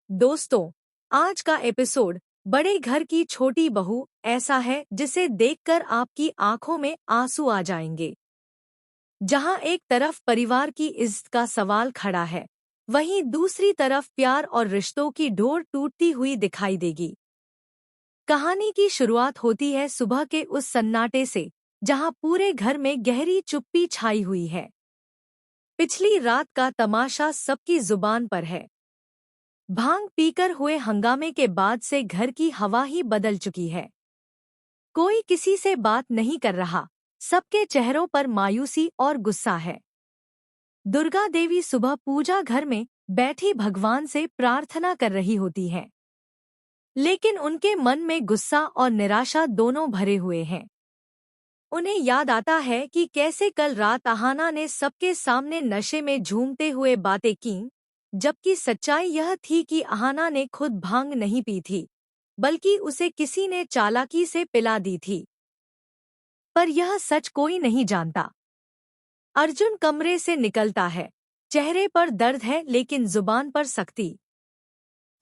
दोस्तों, आज का एपिसोड बड़े घर की छोटी बहू ऐसा है जिसे देखकर आपकी आंखों में आंसू आ जाएंगे। जहां एक तरफ परिवार की इज्जत का सवाल खड़ा है, वहीं दूसरी तरफ प्यार और रिश्तों की डोर टूटती हुई दिखाई देगी। कहानी की शुरुआत होती है सुबह के उस सन्नाटे से, जहां पूरे घर में गहरी चुप्पी छाई हुई है। पिछली रात का तमाशा सबकी जुबान पर है। भांग पीकर हुए हंगामे के बाद से घर की हवा ही बदल चुकी है। कोई किसी से बात नहीं कर रहा, सबके चेहरों पर मायूसी और गुस्सा है। दुर्गा देवी सुबह पूजा घर में बैठी भगवान से प्रार्थना कर रही होती हैं, लेकिन उनके मन में गुस्सा और निराशा दोनों भरे हुए हैं। उन्हें याद आता है कि कैसे कल रात अहाना ने सबके सामने नशे में झूमते हुए बातें कीं, जबकि सच्चाई यह थी कि अहाना ने खुद भांग नहीं पी थी, बल्कि उसे किसी ने चालाकी से पिला दी थी। पर यह सच कोई नहीं जानता। अर्जुन कमरे से निकलता है। चेहरे पर दर्द है लेकिन जुबान पर सख्ती।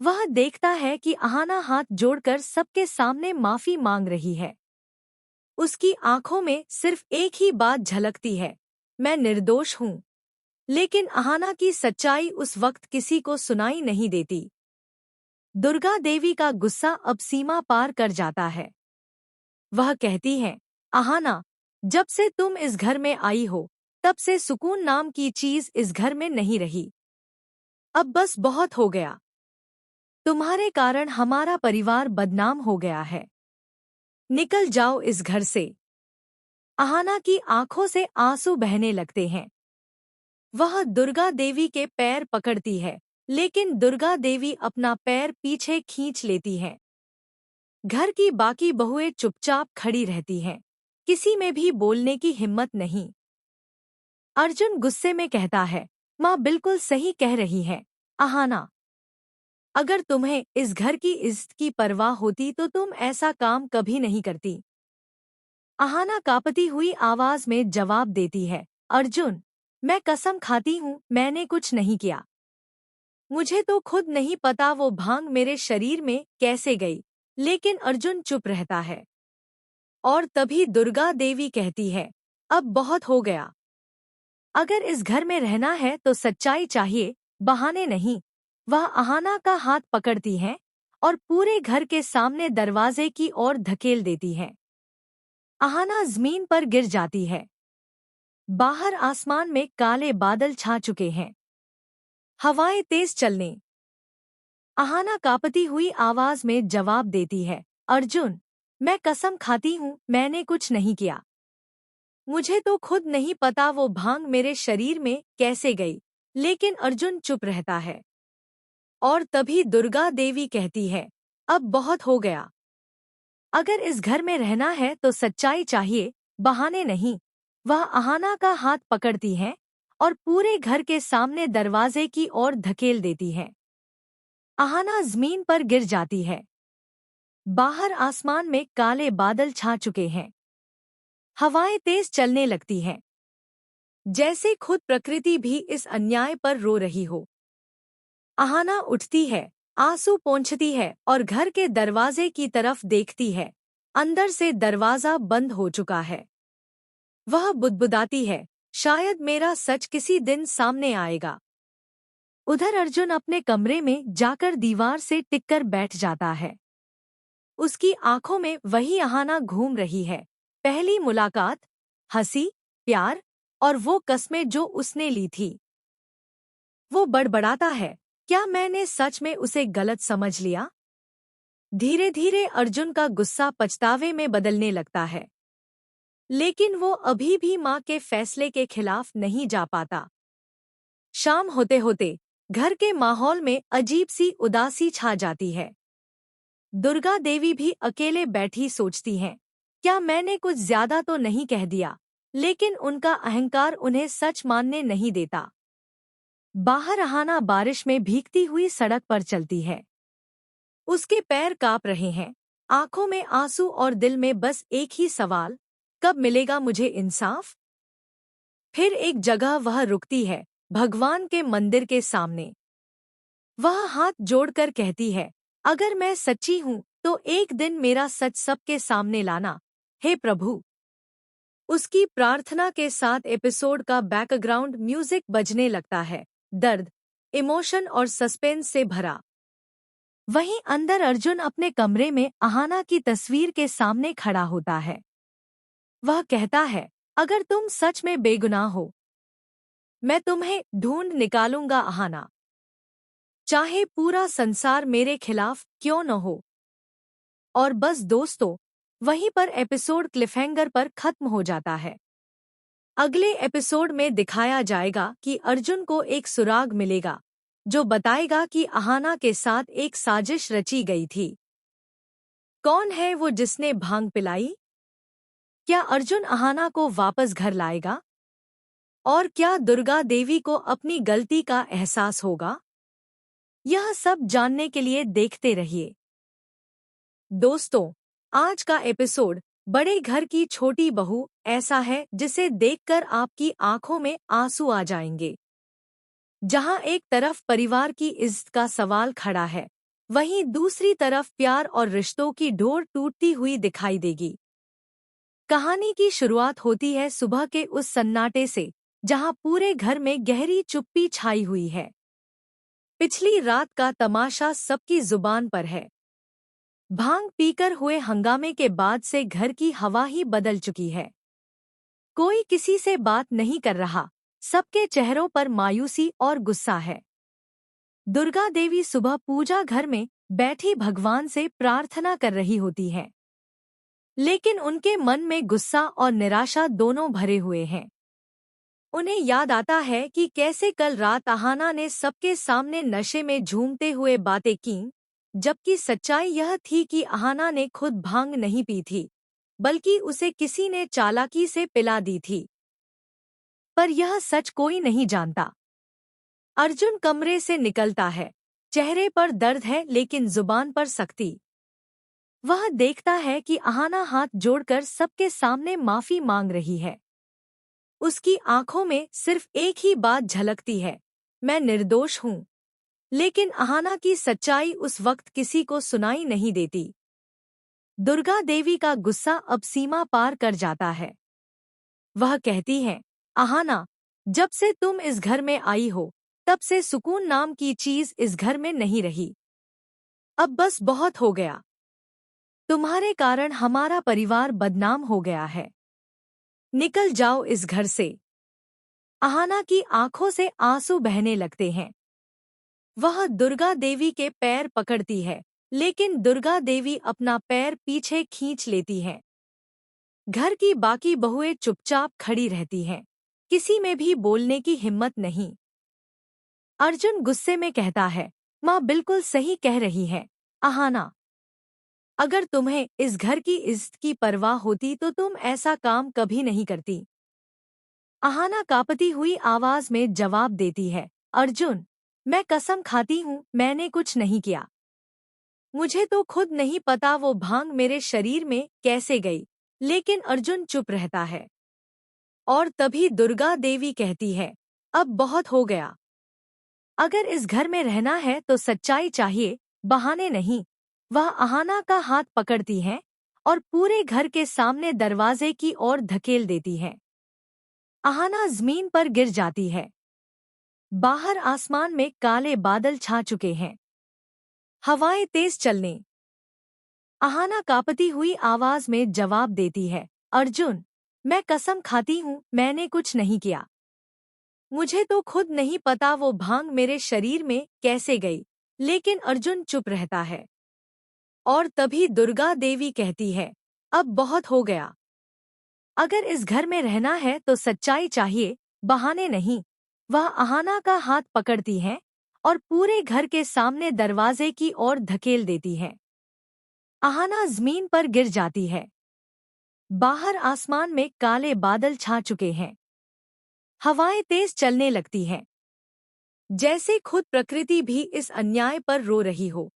वह देखता है कि अहाना हाथ जोड़कर सबके सामने माफी मांग रही है। उसकी आंखों में सिर्फ एक ही बात झलकती है, मैं निर्दोष हूँ। लेकिन अहाना की सच्चाई उस वक्त किसी को सुनाई नहीं देती। दुर्गा देवी का गुस्सा अब सीमा पार कर जाता है। वह कहती है, अहाना, जब से तुम इस घर में आई हो, तब से सुकून नाम की चीज इस घर में नहीं रही। अब बस बहुत हो गया। तुम्हारे कारण हमारा परिवार बदनाम हो गया है। निकल जाओ इस घर से। अहाना की आंखों से आंसू बहने लगते हैं। वह दुर्गा देवी के पैर पकड़ती है, लेकिन दुर्गा देवी अपना पैर पीछे खींच लेती है। घर की बाकी बहुएं चुपचाप खड़ी रहती हैं, किसी में भी बोलने की हिम्मत नहीं। अर्जुन गुस्से में कहता है, माँ बिल्कुल सही कह रही है, अहाना। अगर तुम्हें इस घर की इज्जत की परवाह होती तो तुम ऐसा काम कभी नहीं करती। अहाना कांपती हुई आवाज में जवाब देती है, अर्जुन, मैं कसम खाती हूँ मैंने कुछ नहीं किया। मुझे तो खुद नहीं पता वो भांग मेरे शरीर में कैसे गई। लेकिन अर्जुन चुप रहता है। और तभी दुर्गा देवी कहती है, अब बहुत हो गया। अगर इस घर में रहना है तो सच्चाई चाहिए, बहाने नहीं। वह अहाना का हाथ पकड़ती है और पूरे घर के सामने दरवाजे की ओर धकेल देती है। अहाना जमीन पर गिर जाती है। बाहर आसमान में काले बादल छा चुके हैं। हवाएं तेज चलने। अहाना कांपती हुई आवाज में जवाब देती है, अर्जुन, मैं कसम खाती हूँ मैंने कुछ नहीं किया। मुझे तो खुद नहीं पता वो भांग मेरे शरीर में कैसे गई। लेकिन अर्जुन चुप रहता है। और तभी दुर्गा देवी कहती है, अब बहुत हो गया। अगर इस घर में रहना है तो सच्चाई चाहिए, बहाने नहीं। वह अहाना का हाथ पकड़ती है और पूरे घर के सामने दरवाजे की ओर धकेल देती है। अहाना जमीन पर गिर जाती है। बाहर आसमान में काले बादल छा चुके हैं। हवाएं तेज चलने लगती हैं, जैसे खुद प्रकृति भी इस अन्याय पर रो रही हो। अहाना उठती है, आंसू पोंछती है और घर के दरवाजे की तरफ देखती है। अंदर से दरवाजा बंद हो चुका है। वह बुदबुदाती है, शायद मेरा सच किसी दिन सामने आएगा। उधर अर्जुन अपने कमरे में जाकर दीवार से टिककर बैठ जाता है। उसकी आंखों में वही अहाना घूम रही है। पहली मुलाकात, हंसी, प्यार और वो कस्में जो उसने ली थी। वो बड़बड़ाता है, क्या मैंने सच में उसे गलत समझ लिया? धीरे धीरे अर्जुन का गुस्सा पछतावे में बदलने लगता है। लेकिन वो अभी भी माँ के फैसले के खिलाफ नहीं जा पाता। शाम होते होते घर के माहौल में अजीब सी उदासी छा जाती है। दुर्गा देवी भी अकेले बैठी सोचती हैं, क्या मैंने कुछ ज्यादा तो नहीं कह दिया? लेकिन उनका अहंकार उन्हें सच मानने नहीं देता। बाहर अहाना बारिश में भीगती हुई सड़क पर चलती है। उसके पैर कांप रहे हैं, आंखों में आंसू और दिल में बस एक ही सवाल, कब मिलेगा मुझे इंसाफ? फिर एक जगह वह रुकती है, भगवान के मंदिर के सामने। वह हाथ जोड़कर कहती है, अगर मैं सच्ची हूँ तो एक दिन मेरा सच सबके सामने लाना, हे प्रभु। उसकी प्रार्थना के साथ एपिसोड का बैकग्राउंड म्यूजिक बजने लगता है, दर्द, इमोशन और सस्पेंस से भरा। वहीं अंदर अर्जुन अपने कमरे में अहाना की तस्वीर के सामने खड़ा होता है। वह कहता है, अगर तुम सच में बेगुनाह हो, मैं तुम्हें ढूंढ निकालूंगा अहाना, चाहे पूरा संसार मेरे खिलाफ क्यों न हो। और बस दोस्तों, वहीं पर एपिसोड क्लिफहैंगर पर खत्म हो जाता है। अगले एपिसोड में दिखाया जाएगा कि अर्जुन को एक सुराग मिलेगा जो बताएगा कि अहाना के साथ एक साजिश रची गई थी। कौन है वो जिसने भांग पिलाई? क्या अर्जुन अहाना को वापस घर लाएगा? और क्या दुर्गा देवी को अपनी गलती का एहसास होगा? यह सब जानने के लिए देखते रहिए। दोस्तों, आज का एपिसोड बड़े घर की छोटी बहू ऐसा है जिसे देखकर आपकी आंखों में आंसू आ जाएंगे। जहां एक तरफ परिवार की इज्जत का सवाल खड़ा है, वहीं दूसरी तरफ प्यार और रिश्तों की डोर टूटती हुई दिखाई देगी। कहानी की शुरुआत होती है सुबह के उस सन्नाटे से, जहां पूरे घर में गहरी चुप्पी छाई हुई है। पिछली रात का तमाशा सबकी जुबान पर है। भांग पीकर हुए हंगामे के बाद से घर की हवा ही बदल चुकी है। कोई किसी से बात नहीं कर रहा, सबके चेहरों पर मायूसी और गुस्सा है। दुर्गा देवी सुबह पूजा घर में बैठी भगवान से प्रार्थना कर रही होती हैं, लेकिन उनके मन में गुस्सा और निराशा दोनों भरे हुए हैं। उन्हें याद आता है कि कैसे कल रात अहाना ने सबके सामने नशे में झूमते हुए बातें कीं, जबकि सच्चाई यह थी कि अहाना ने खुद भांग नहीं पी थी, बल्कि उसे किसी ने चालाकी से पिला दी थी। पर यह सच कोई नहीं जानता। अर्जुन कमरे से निकलता है, चेहरे पर दर्द है लेकिन जुबान पर सख्ती। वह देखता है कि अहाना हाथ जोड़कर सबके सामने माफी मांग रही है। उसकी आंखों में सिर्फ एक ही बात झलकती है, मैं निर्दोष हूँ। लेकिन अहाना की सच्चाई उस वक्त किसी को सुनाई नहीं देती। दुर्गा देवी का गुस्सा अब सीमा पार कर जाता है। वह कहती है, अहाना, जब से तुम इस घर में आई हो, तब से सुकून नाम की चीज इस घर में नहीं रही। अब बस बहुत हो गया। तुम्हारे कारण हमारा परिवार बदनाम हो गया है। निकल जाओ इस घर से। अहाना की आंखों से आंसू बहने लगते हैं। वह दुर्गा देवी के पैर पकड़ती है, लेकिन दुर्गा देवी अपना पैर पीछे खींच लेती है। घर की बाकी बहुएं चुपचाप खड़ी रहती हैं, किसी में भी बोलने की हिम्मत नहीं। अर्जुन गुस्से में कहता है, माँ बिल्कुल सही कह रही है, अहाना। अगर तुम्हें इस घर की इज्जत की परवाह होती तो तुम ऐसा काम कभी नहीं करती। अहाना कांपती हुई आवाज में जवाब देती है, अर्जुन, मैं कसम खाती हूँ मैंने कुछ नहीं किया। मुझे तो खुद नहीं पता वो भांग मेरे शरीर में कैसे गई। लेकिन अर्जुन चुप रहता है। और तभी दुर्गा देवी कहती है, अब बहुत हो गया। अगर इस घर में रहना है तो सच्चाई चाहिए, बहाने नहीं। वह अहाना का हाथ पकड़ती है और पूरे घर के सामने दरवाजे की ओर धकेल देती है। अहाना जमीन पर गिर जाती है। बाहर आसमान में काले बादल छा चुके हैं, हवाएं तेज चलने। अहाना कांपती हुई आवाज में जवाब देती है, अर्जुन, मैं कसम खाती हूँ मैंने कुछ नहीं किया। मुझे तो खुद नहीं पता वो भांग मेरे शरीर में कैसे गई। लेकिन अर्जुन चुप रहता है। और तभी दुर्गा देवी कहती है, अब बहुत हो गया। अगर इस घर में रहना है तो सच्चाई चाहिए, बहाने नहीं। वह अहाना का हाथ पकड़ती है और पूरे घर के सामने दरवाजे की ओर धकेल देती है। अहाना जमीन पर गिर जाती है। बाहर आसमान में काले बादल छा चुके हैं, हवाएं तेज चलने लगती हैं, जैसे खुद प्रकृति भी इस अन्याय पर रो रही हो।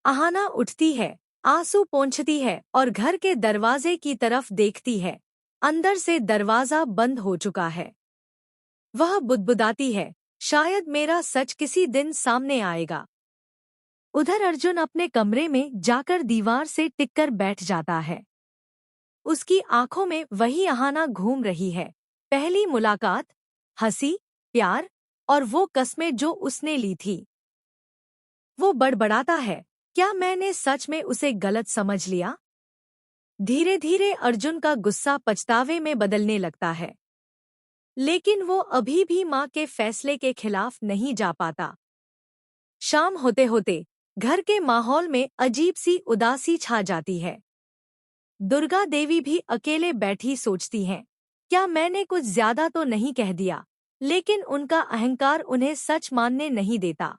अहाना उठती है, आंसू पोंछती है और घर के दरवाजे की तरफ देखती है। अंदर से दरवाजा बंद हो चुका है। वह बुदबुदाती है, शायद मेरा सच किसी दिन सामने आएगा। उधर अर्जुन अपने कमरे में जाकर दीवार से टिककर बैठ जाता है। उसकी आंखों में वही आहाना घूम रही है। पहली मुलाकात, हंसी, प्यार और वो कस्में जो उसने ली थी। वो बड़बड़ाता है, क्या मैंने सच में उसे गलत समझ लिया? धीरे धीरे अर्जुन का गुस्सा पछतावे में बदलने लगता है, लेकिन वो अभी भी माँ के फैसले के खिलाफ नहीं जा पाता। शाम होते होते घर के माहौल में अजीब सी उदासी छा जाती है। दुर्गा देवी भी अकेले बैठी सोचती हैं, क्या मैंने कुछ ज्यादा तो नहीं कह दिया? लेकिन उनका अहंकार उन्हें सच मानने नहीं देता।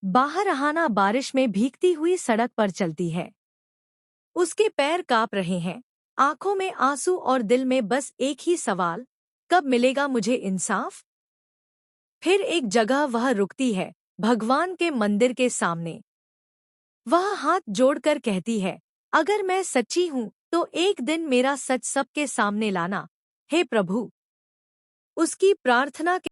बाहर आहाना बारिश में भीगती हुई सड़क पर चलती है। उसके पैर कांप रहे हैं, आंखों में आंसू और दिल में बस एक ही सवाल, कब मिलेगा मुझे इंसाफ? फिर एक जगह वह रुकती है, भगवान के मंदिर के सामने। वह हाथ जोड़कर कहती है, अगर मैं सच्ची हूँ तो एक दिन मेरा सच सबके सामने लाना, हे प्रभु। उसकी प्रार्थना